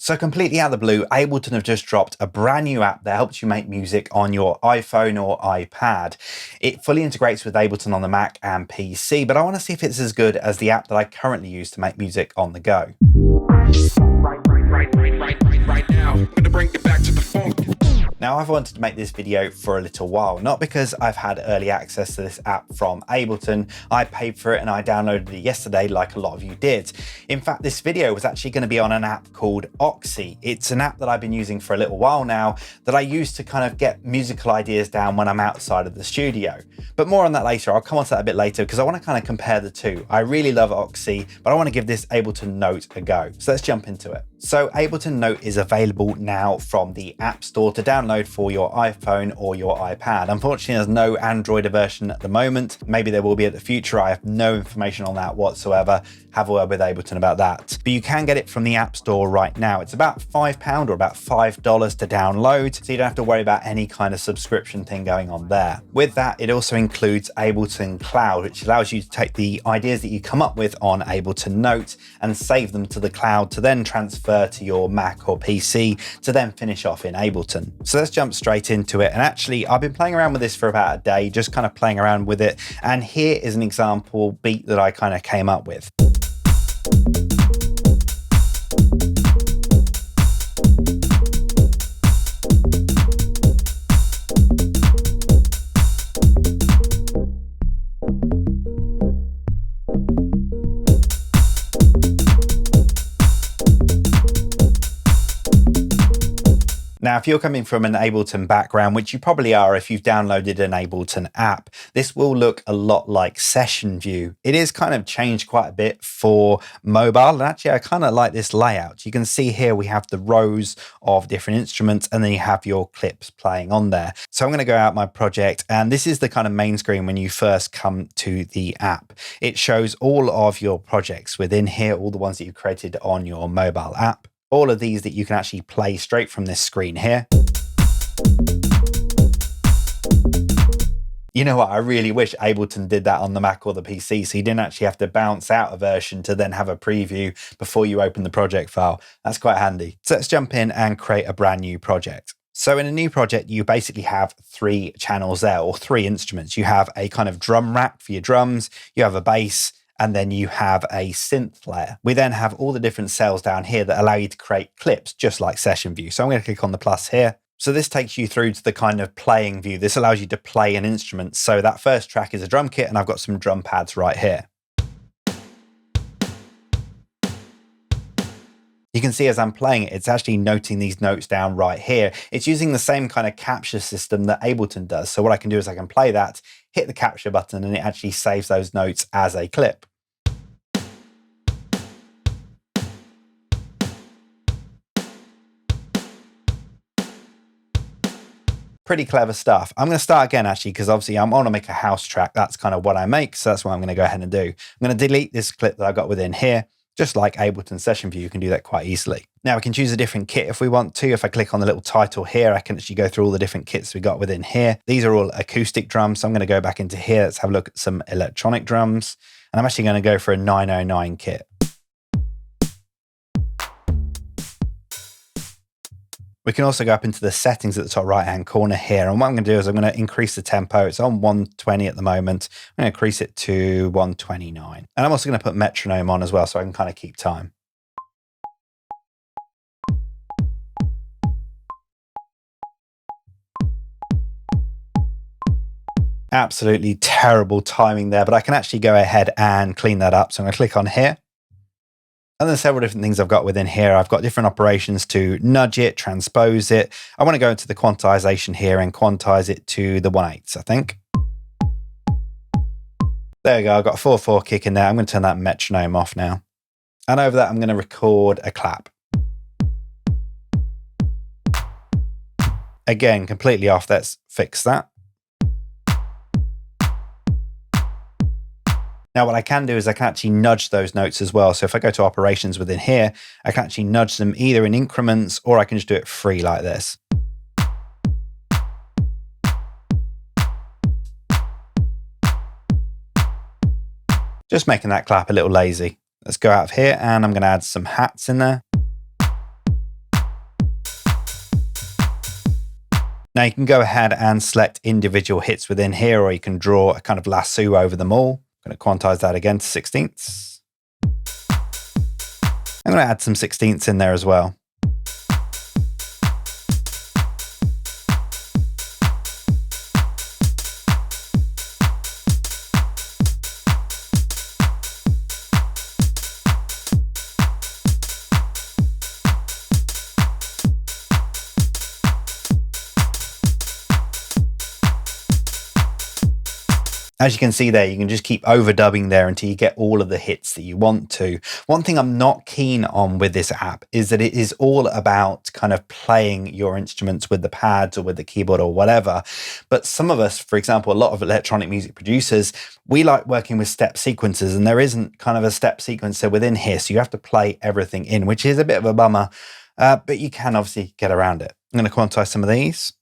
So completely out of the blue, Ableton have just dropped a brand new app that helps you make music on your iPhone or iPad. It fully integrates with Ableton on the Mac and PC, but I want to see if it's as good as the app that I currently use to make music on the go. Right now, I'm gonna bring it back to the funk. Now, I've wanted to make this video for a little while, not because I've had early access to this app from Ableton. I paid for it and I downloaded it yesterday like a lot of you did. In fact, this video was actually going to be on an app called Auxy. It's an app that I've been using for a little while now that I use to kind of get musical ideas down when I'm outside of the studio. But more on that later. I'll come on to that a bit later because I want to kind of compare the two. I really love Auxy, but I want to give this Ableton Note a go. So let's jump into it. So Ableton Note is available now from the App Store to download for your iPhone or your iPad. Unfortunately, there's no Android version at the moment. Maybe there will be at the future. I have no information on that whatsoever. Have a word with Ableton about that. But you can get it from the App Store right now. It's about £5 or about $5 to download, so you don't have to worry about any kind of subscription thing going on there. With that, it also includes Ableton Cloud, which allows you to take the ideas that you come up with on Ableton Note and save them to the cloud to then transfer to your Mac or PC to then finish off in Ableton. So let's jump straight into it. And actually, I've been playing around with this for about a day, just kind of playing around with it. And here is an example beat that I kind of came up with. Now, if you're coming from an Ableton background, which you probably are if you've downloaded an Ableton app, this will look a lot like Session View. It is kind of changed quite a bit for mobile, and actually I kind of like this layout. You can see here we have the rows of different instruments, and then you have your clips playing on there. So I'm going to go out my project, and this is the kind of main screen when you first come to the app. It shows all of your projects within here, all the ones that you've created on your mobile app. All of these that you can actually play straight from this screen here. You know what, I really wish Ableton did that on the Mac or the PC, so you didn't actually have to bounce out a version to then have a preview before you open the project file. That's quite handy. So let's jump in and create a brand new project. So in a new project, you basically have 3 channels there, or 3 instruments. You have a kind of drum rack for your drums, you have a bass, and then you have a synth layer. We then have all the different cells down here that allow you to create clips, just like Session View. So I'm going to click on the plus here. So this takes you through to the kind of playing view. This allows you to play an instrument. So that first track is a drum kit, and I've got some drum pads right here. You can see as I'm playing it, it's actually noting these notes down right here. It's using the same kind of capture system that Ableton does. So what I can do is I can play that, hit the capture button, and it actually saves those notes as a clip. Pretty clever stuff. I'm going to start again actually, because obviously I want to make a house track. That's kind of what I make. So that's what I'm going to go ahead and do. I'm going to delete this clip that I've got within here. Just like Ableton Session View, you can do that quite easily. Now we can choose a different kit if we want to. If I click on the little title here, I can actually go through all the different kits we got within here. These are all acoustic drums. So I'm going to go back into here. Let's have a look at some electronic drums. And I'm actually going to go for a 909 kit. We can also go up into the settings at the top right-hand corner here. And what I'm going to do is I'm going to increase the tempo. It's on 120 at the moment. I'm going to increase it to 129. And I'm also going to put metronome on as well, so I can kind of keep time. Absolutely terrible timing there, but I can actually go ahead and clean that up. So I'm going to click on here. And there's several different things I've got within here. I've got different operations to nudge it, transpose it. I want to go into the quantization here and quantize it to the 1/8, I think. There we go. I've got a 4/4 kick in there. I'm going to turn that metronome off now. And over that, I'm going to record a clap. Again, completely off. Let's fix that. Now, what I can do is I can actually nudge those notes as well. So if I go to operations within here, I can actually nudge them either in increments, or I can just do it free like this. Just making that clap a little lazy. Let's go out of here, and I'm going to add some hats in there. Now you can go ahead and select individual hits within here, or you can draw a kind of lasso over them all. I'm going to quantize that again to 16ths. I'm going to add some 16ths in there as well. As you can see there, you can just keep overdubbing there until you get all of the hits that you want to. One thing I'm not keen on with this app is that it is all about kind of playing your instruments with the pads or with the keyboard or whatever. But some of us, for example, a lot of electronic music producers, we like working with step sequences, and there isn't kind of a step sequencer within here. So you have to play everything in, which is a bit of a bummer, but you can obviously get around it. I'm going to quantize some of these.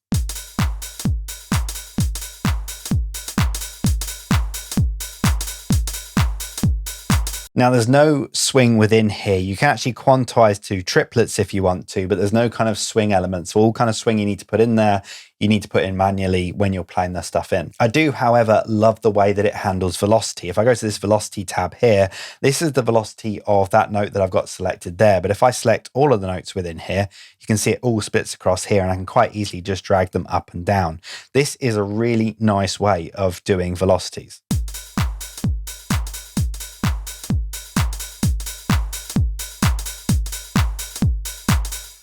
Now there's no swing within here. You can actually quantize to triplets if you want to, but there's no kind of swing elements. So all kind of swing you need to put in there, you need to put in manually when you're playing the stuff in. I do, however, love the way that it handles velocity. If I go to this velocity tab here, this is the velocity of that note that I've got selected there. But if I select all of the notes within here, you can see it all splits across here, and I can quite easily just drag them up and down. This is a really nice way of doing velocities.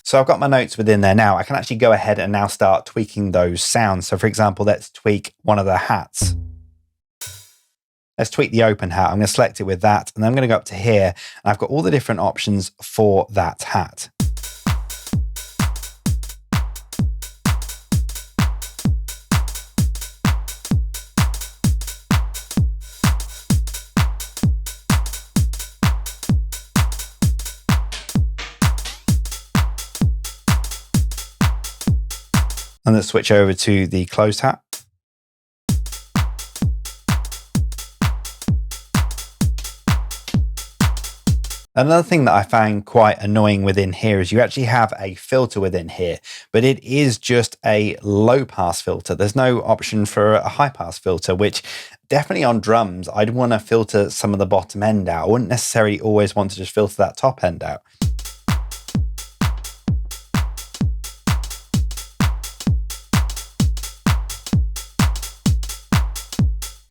So I've got my notes within there now. I can actually go ahead and now start tweaking those sounds. So for example, let's tweak one of the hats. Let's tweak the open hat. I'm going to select it with that, and then I'm going to go up to here, and I've got all the different options for that hat. And let's switch over to the closed hat. Another thing that I found quite annoying within here is you actually have a filter within here, but it is just a low pass filter. There's no option for a high pass filter, which definitely on drums, I'd want to filter some of the bottom end out. I wouldn't necessarily always want to just filter that top end out.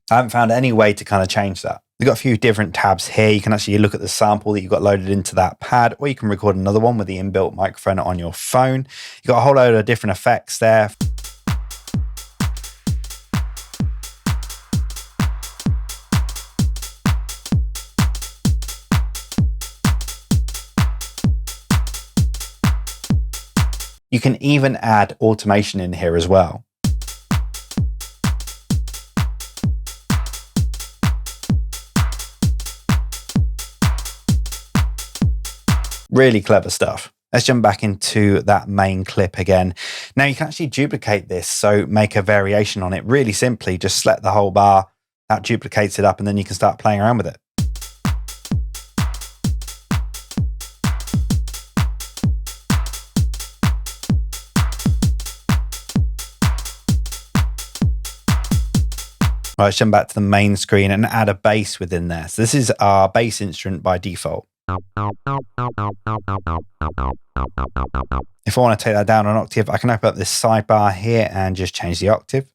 I haven't found any way to kind of change that. We've got a few different tabs here. You can actually look at the sample that you've got loaded into that pad, or you can record another one with the inbuilt microphone on your phone. You've got a whole load of different effects there. You can even add automation in here as well. Really clever stuff. Let's jump back into that main clip again. Now you can actually duplicate this, so make a variation on it really simply. Just select the whole bar, that duplicates it up, and then you can start playing around with it. Right, let's jump back to the main screen and add a bass within there. So this is our bass instrument by default. If I want to take that down an octave, I can open up this sidebar here and just change the octave.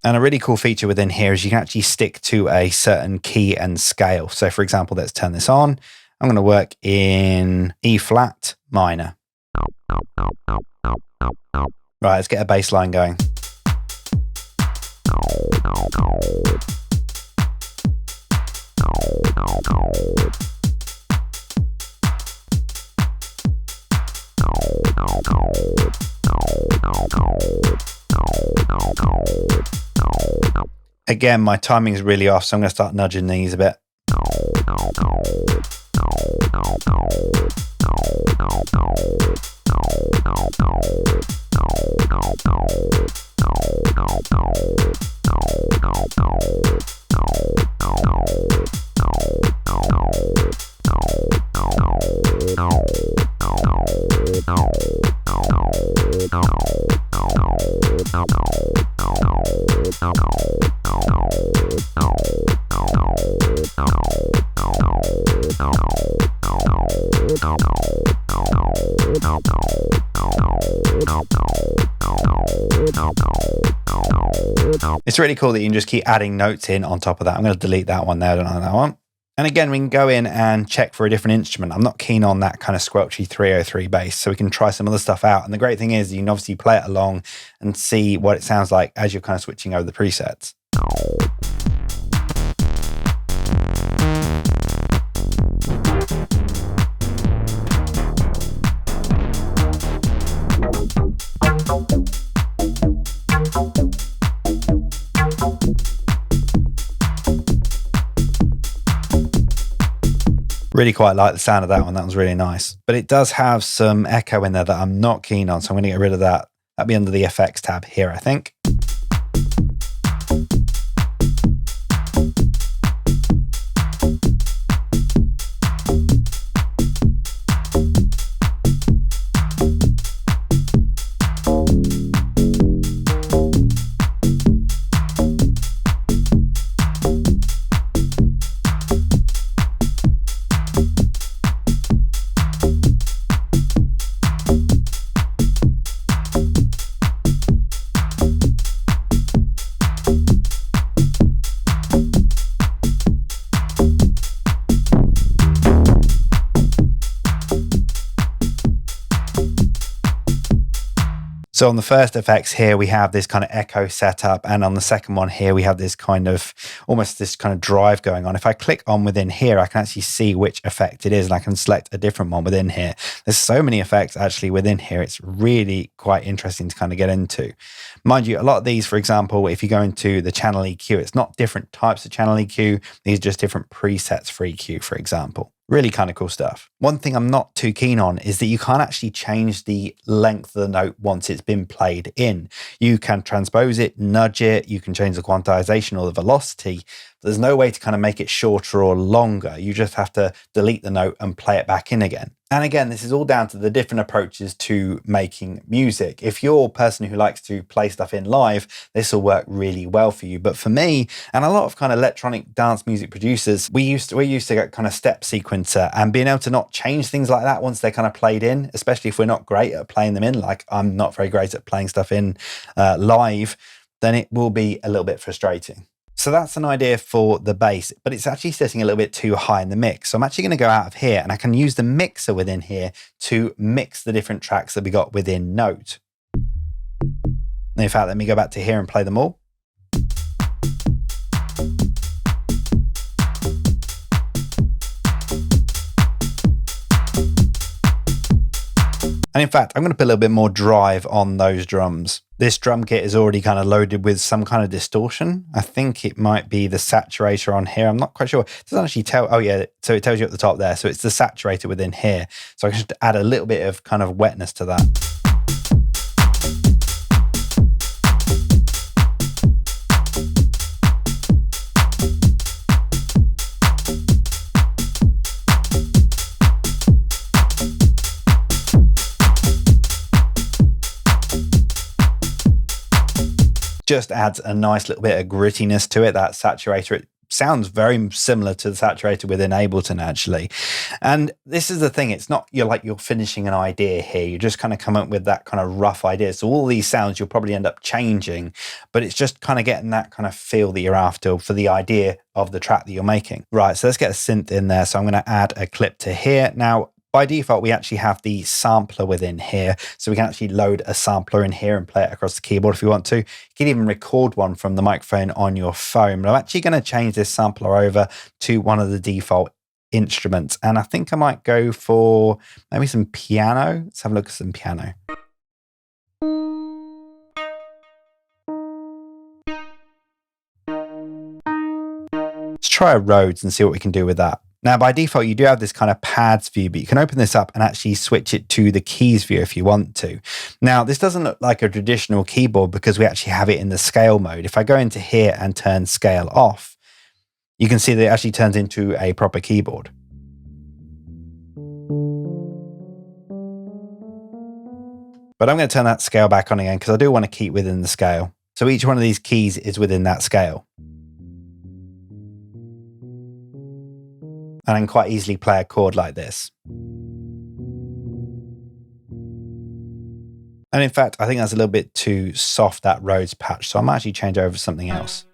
And a really cool feature within here is you can actually stick to a certain key and scale. So for example, let's turn this on. I'm going to work in E flat minor. Right, let's get a bass line going. Again, my timing is really off, so I'm going to start nudging these a bit. It's really cool that you can just keep adding notes in on top of that. I'm going to delete that one there, I don't like that one. And again, we can go in and check for a different instrument. I'm not keen on that kind of squelchy 303 bass, so we can try some other stuff out. And the great thing is you can obviously play it along and see what it sounds like as you're kind of switching over the presets. Really quite like the sound of that one. That was really nice. But it does have some echo in there that I'm not keen on, so I'm going to get rid of that. That'll be under the effects tab here, I think. So on the first effects here, we have this kind of echo setup. And on the second one here, we have this kind of, almost this kind of drive going on. If I click on within here, I can actually see which effect it is. And I can select a different one within here. There's so many effects actually within here. It's really quite interesting to kind of get into. Mind you, a lot of these, for example, if you go into the channel EQ, it's not different types of channel EQ. These are just different presets for EQ, for example. Really kind of cool stuff. One thing I'm not too keen on is that you can't actually change the length of the note once it's been played in. You can transpose it, nudge it, you can change the quantization or the velocity. There's no way to kind of make it shorter or longer. You just have to delete the note and play it back in again. And again, this is all down to the different approaches to making music. If you're a person who likes to play stuff in live, this will work really well for you. But for me, and a lot of kind of electronic dance music producers, we used to get kind of step sequencer, and being able to not change things like that once they're kind of played in, especially if we're not great at playing them in, like I'm not very great at playing stuff in live, then it will be a little bit frustrating. So that's an idea for the bass, but it's actually sitting a little bit too high in the mix. So I'm actually going to go out of here and I can use the mixer within here to mix the different tracks that we got within Note. And in fact, let me go back to here and play them all. And in fact, I'm going to put a little bit more drive on those drums. This drum kit is already kind of loaded with some kind of distortion. I think it might be the saturator on here. I'm not quite sure. It doesn't actually tell. Oh yeah, so it tells you at the top there. So it's the saturator within here. So I can just add a little bit of kind of wetness to that. Just adds a nice little bit of grittiness to it, that saturator. It sounds very similar to the saturator within Ableton actually. And this is the thing, it's not you're finishing an idea here, you just kind of come up with that kind of rough idea. So all these sounds you'll probably end up changing, but it's just kind of getting that kind of feel that you're after for the idea of the track that you're making. Right, so let's get a synth in there. So I'm going to add a clip to here. Now, by default, we actually have the sampler within here. So we can actually load a sampler in here and play it across the keyboard if you want to. You can even record one from the microphone on your phone. But I'm actually going to change this sampler over to one of the default instruments. And I think I might go for maybe some piano. Let's have a look at some piano. Let's try a Rhodes and see what we can do with that. Now, by default, you do have this kind of pads view, but you can open this up and actually switch it to the keys view if you want to. Now, this doesn't look like a traditional keyboard because we actually have it in the scale mode. If I go into here and turn scale off, you can see that it actually turns into a proper keyboard. But I'm going to turn that scale back on again because I do want to keep within the scale. So each one of these keys is within that scale. And I can quite easily play a chord like this. And in fact, I think that's a little bit too soft, that Rhodes patch. So I might actually change over to something else.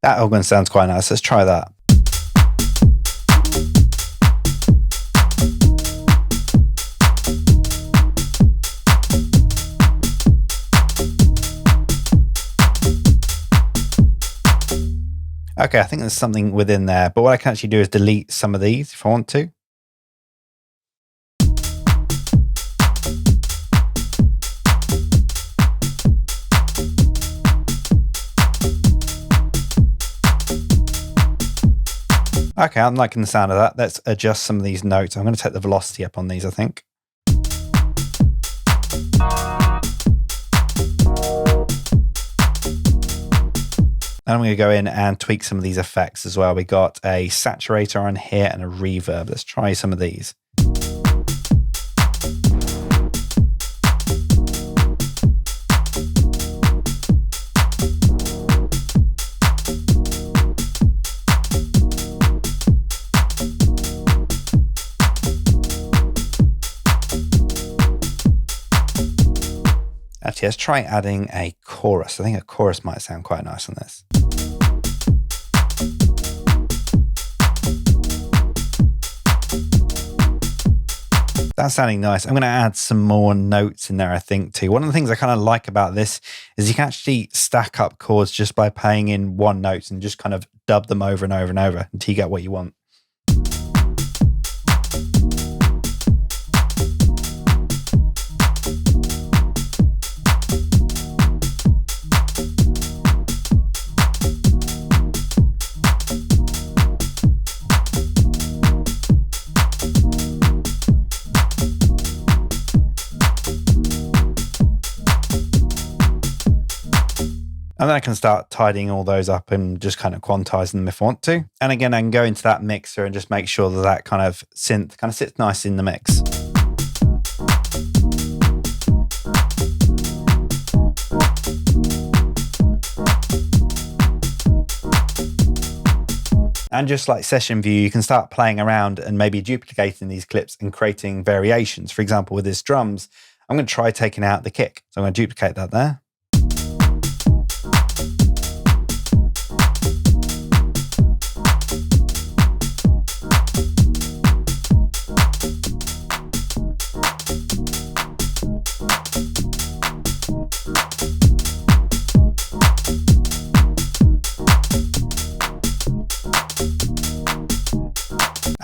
That organ sounds quite nice. Let's try that. Okay, I think there's something within there, but what I can actually do is delete some of these if I want to. Okay, I'm liking the sound of that. Let's adjust some of these notes. I'm going to take the velocity up on these, I think. And I'm going to go in and tweak some of these effects as well. We got a saturator on here and a reverb. Let's try some of these. Actually, let's try adding a chorus. I think a chorus might sound quite nice on this. That's sounding nice. I'm going to add some more notes in there, I think, too. One of the things I kind of like about this is you can actually stack up chords just by playing in one note and just kind of dub them over and over and over until you get what you want. And then I can start tidying all those up and just kind of quantizing them if I want to. And again, I can go into that mixer and just make sure that that kind of synth kind of sits nice in the mix. And just like session view, you can start playing around and maybe duplicating these clips and creating variations. For example, with this drums, I'm going to try taking out the kick. So I'm going to duplicate that there.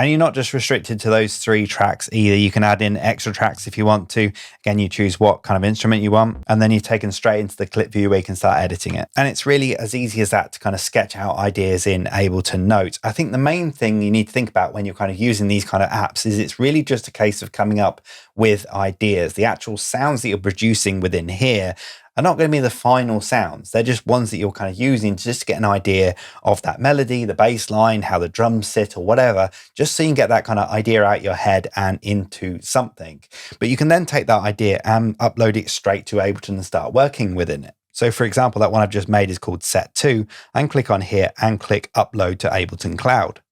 And you're not just restricted to those 3 tracks either. You can add in extra tracks if you want to. Again, you choose what kind of instrument you want, and then you're taken straight into the clip view where you can start editing it. And it's really as easy as that to kind of sketch out ideas in Ableton Note. I think the main thing you need to think about when you're kind of using these kind of apps is it's really just a case of coming up with ideas. The actual sounds that you're producing within here are not going to be the final sounds. They're just ones that you're kind of using to just get an idea of that melody, the bass line, how the drums sit or whatever, just so you can get that kind of idea out your head and into something. But you can then take that idea and upload it straight to Ableton and start working within it. So for example, that one I've just made is called Set 2. I can click on here and click Upload to Ableton Cloud.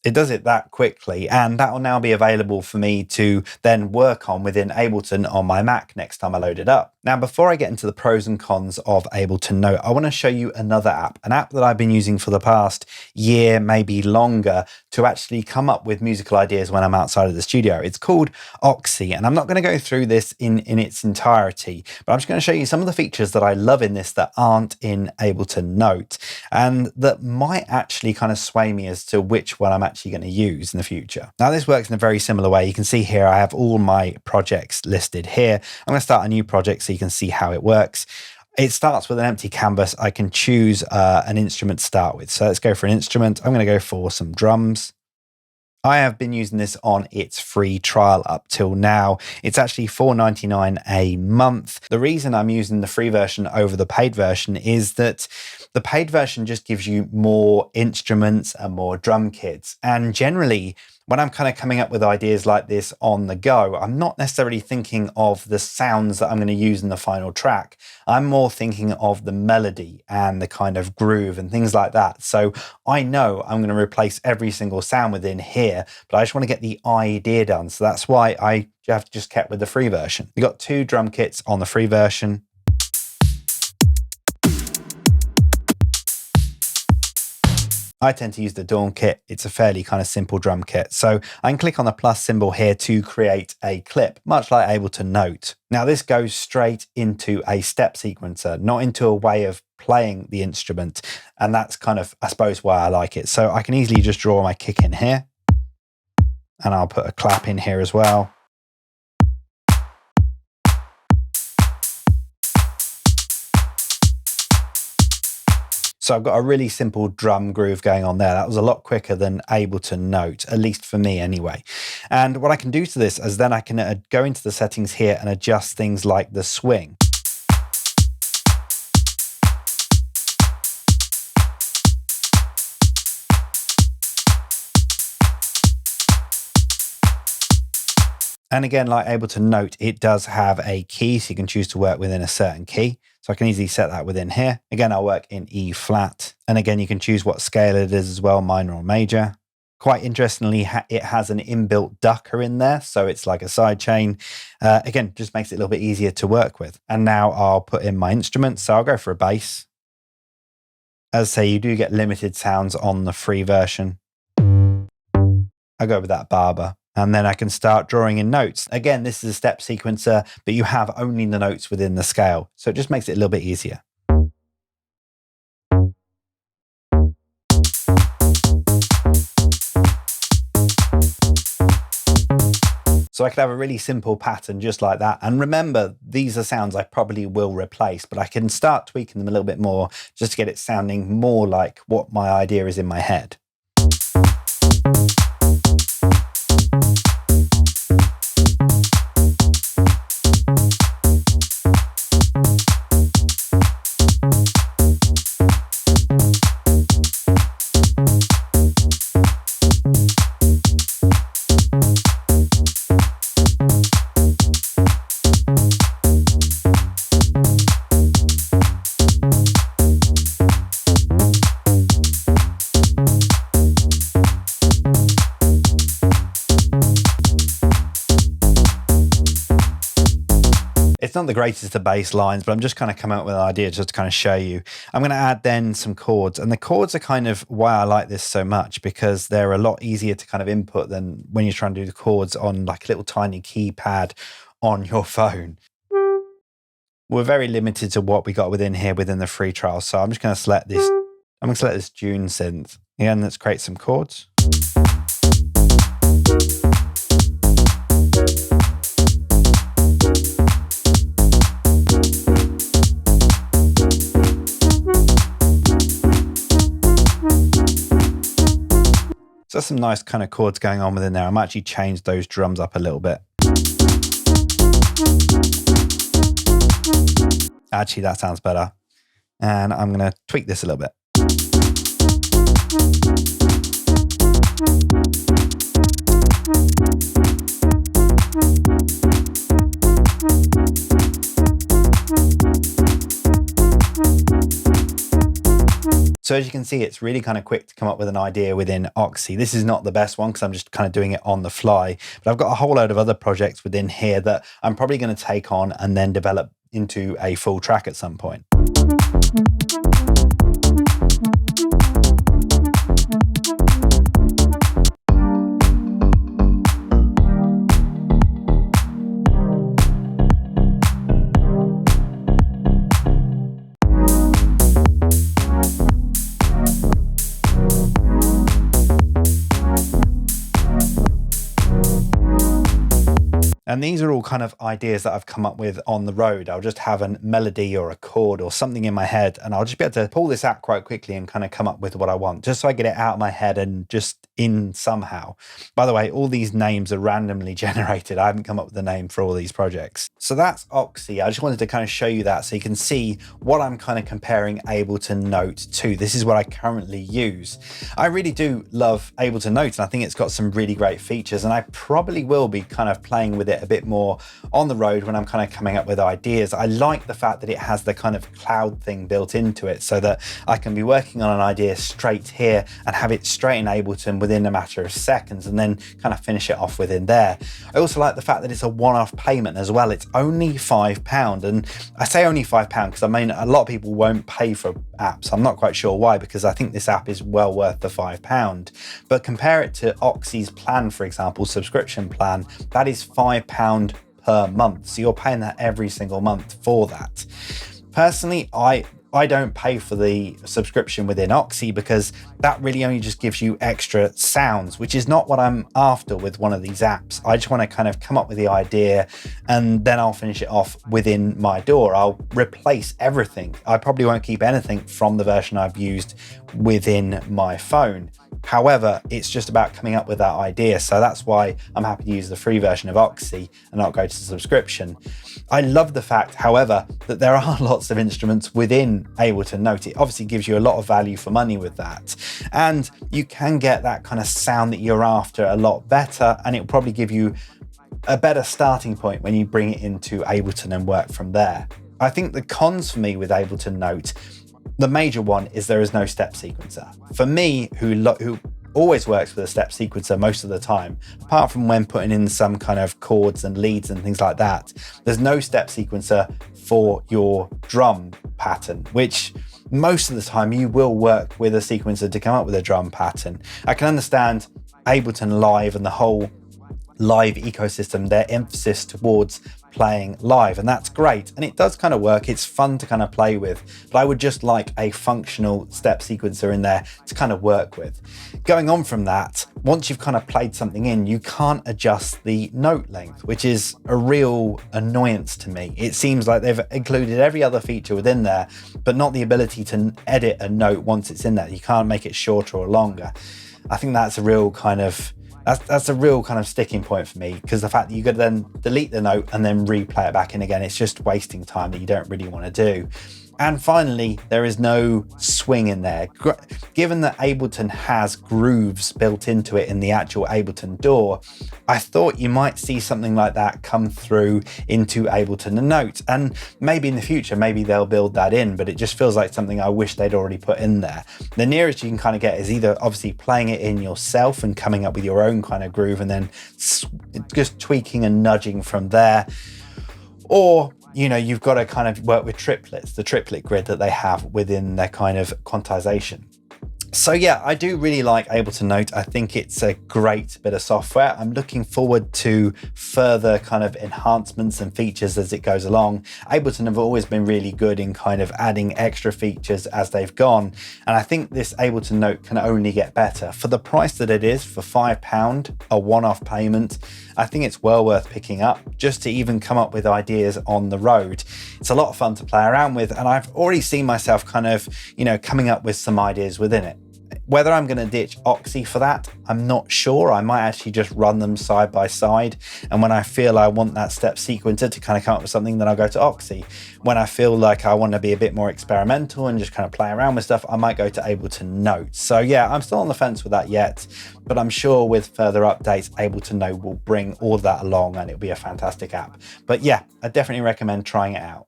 It does it that quickly, and that will now be available for me to then work on within Ableton on my Mac next time I load it up. Now, before I get into the pros and cons of Ableton Note, I want to show you another app, an app that I've been using for the past year, maybe longer, to actually come up with musical ideas when I'm outside of the studio. It's called Auxy, and I'm not going to go through this in its entirety, but I'm just going to show you some of the features that I love in this that aren't in Ableton Note, and that might actually kind of sway me as to which one I'm actually going to use in the future. Now, this works in a very similar way. You can see here I have all my projects listed here. I'm going to start a new project so you can see how it works. It starts with an empty canvas. I can choose an instrument to start with. So let's go for an instrument. I'm going to go for some drums. I have been using this on its free trial up till now. It's actually $4.99 a month. The reason I'm using the free version over the paid version is that the paid version just gives you more instruments and more drum kits. And generally, when I'm kind of coming up with ideas like this on the go, I'm not necessarily thinking of the sounds that I'm going to use in the final track. I'm more thinking of the melody and the kind of groove and things like that. So I know I'm going to replace every single sound within here, but I just want to get the idea done. So that's why I have just kept with the free version. We got 2 drum kits on the free version. I tend to use the Dawn kit. It's a fairly kind of simple drum kit. So I can click on the plus symbol here to create a clip, much like Ableton Note. Now this goes straight into a step sequencer, not into a way of playing the instrument. And that's kind of, I suppose, why I like it. So I can easily just draw my kick in here. And I'll put a clap in here as well. So I've got a really simple drum groove going on there. That was a lot quicker than Ableton Note, at least for me anyway. And what I can do to this is then I can go into the settings here and adjust things like the swing. And again, like Ableton Note, it does have a key, so you can choose to work within a certain key. So I can easily set that within here. Again, I'll work in E flat. And again, you can choose what scale it is as well, minor or major. Quite interestingly, it has an inbuilt ducker in there. So it's like a side chain. Again, just makes it a little bit easier to work with. And now I'll put in my instruments. So I'll go for a bass. As I say, you do get limited sounds on the free version. I'll go with that barber. And then I can start drawing in notes. Again, this is a step sequencer, but you have only the notes within the scale. So it just makes it a little bit easier. So I could have a really simple pattern just like that. And remember, these are sounds I probably will replace, but I can start tweaking them a little bit more just to get it sounding more like what my idea is in my head. It's not the greatest of bass lines, but I'm just kind of coming up with an idea just to kind of show you. I'm going to add then some chords, and the chords are kind of why I like this so much, because they're a lot easier to kind of input than when you're trying to do the chords on like a little tiny keypad on your phone. We're very limited to what we got within here within the free trial. So I'm just going to select this. I'm going to select this June synth. Again, let's create some chords. So there's some nice kind of chords going on within there. I might actually change those drums up a little bit. Actually, that sounds better. And I'm going to tweak this a little bit. So as you can see, it's really kind of quick to come up with an idea within Auxy. This is not the best one because I'm just kind of doing it on the fly, but I've got a whole load of other projects within here that I'm probably going to take on and then develop into a full track at some point. And these are all kind of ideas that I've come up with on the road. I'll just have a melody or a chord or something in my head, and I'll just be able to pull this out quite quickly and kind of come up with what I want, just so I get it out of my head and just in somehow. By the way, all these names are randomly generated. I haven't come up with a name for all these projects. So that's Auxy. I just wanted to kind of show you that so you can see what I'm kind of comparing Ableton Note to. This is what I currently use. I really do love Ableton Note, and I think it's got some really great features, and I probably will be kind of playing with it a bit more on the road when I'm kind of coming up with ideas. I like the fact that it has the kind of cloud thing built into it, so that I can be working on an idea straight here and have it straight in Ableton within a matter of seconds, and then kind of finish it off within there. I also like the fact that it's a one-off payment as well. It's only £5, and I say only £5 because I mean a lot of people won't pay for apps. I'm not quite sure why, because I think this app is well worth the £5. But compare it to Auxy's plan, for example, subscription plan, that is £5 per month. So you're paying that every single month for that. Personally, I don't pay for the subscription within Auxy because that really only just gives you extra sounds, which is not what I'm after with one of these apps. I just want to kind of come up with the idea and then I'll finish it off within my DAW. I'll replace everything. I probably won't keep anything from the version I've used within my phone. However, it's just about coming up with that idea. So that's why I'm happy to use the free version of Auxy and not go to subscription. I love the fact, however, that there are lots of instruments within Ableton Note. It obviously gives you a lot of value for money with that. And you can get that kind of sound that you're after a lot better, and it'll probably give you a better starting point when you bring it into Ableton and work from there. I think the cons for me with Ableton Note, the major one is there is no step sequencer. For me, who always works with a step sequencer most of the time, apart from when putting in some kind of chords and leads and things like that, there's no step sequencer for your drum pattern, which most of the time you will work with a sequencer to come up with a drum pattern. I can understand Ableton Live and the whole live ecosystem, their emphasis towards playing live, and that's great, and it does kind of work. It's fun to kind of play with, but I would just like a functional step sequencer in there to kind of work with. Going on from that, once you've kind of played something in, you can't adjust the note length, which is a real annoyance to me. It seems like they've included every other feature within there, but not the ability to edit a note once it's in there. You can't make it shorter or longer. I think that's a real kind of That's a real kind of sticking point for me, because the fact that you could then delete the note and then replay it back in again, it's just wasting time that you don't really want to do. And finally, there is no swing in there. Given that Ableton has grooves built into it in the actual Ableton DAW, I thought you might see something like that come through into Ableton Note. And maybe in the future, maybe they'll build that in, but it just feels like something I wish they'd already put in there. The nearest you can kind of get is either obviously playing it in yourself and coming up with your own kind of groove and then just tweaking and nudging from there, or you know, you've got to kind of work with triplets, the triplet grid that they have within their kind of quantization. So yeah, I do really like Ableton Note. I think it's a great bit of software. I'm looking forward to further kind of enhancements and features as it goes along. Ableton have always been really good in kind of adding extra features as they've gone. And I think this Ableton Note can only get better. For the price that it is, for £5, a one-off payment, I think it's well worth picking up just to even come up with ideas on the road. It's a lot of fun to play around with, and I've already seen myself kind of, you know, coming up with some ideas within it. Whether I'm going to ditch Auxy for that, I'm not sure. I might actually just run them side by side. And when I feel I want that step sequencer to kind of come up with something, then I'll go to Auxy. When I feel like I want to be a bit more experimental and just kind of play around with stuff, I might go to Ableton Note. So yeah, I'm still on the fence with that yet, but I'm sure with further updates, Ableton Note will bring all of that along and it'll be a fantastic app. But yeah, I definitely recommend trying it out.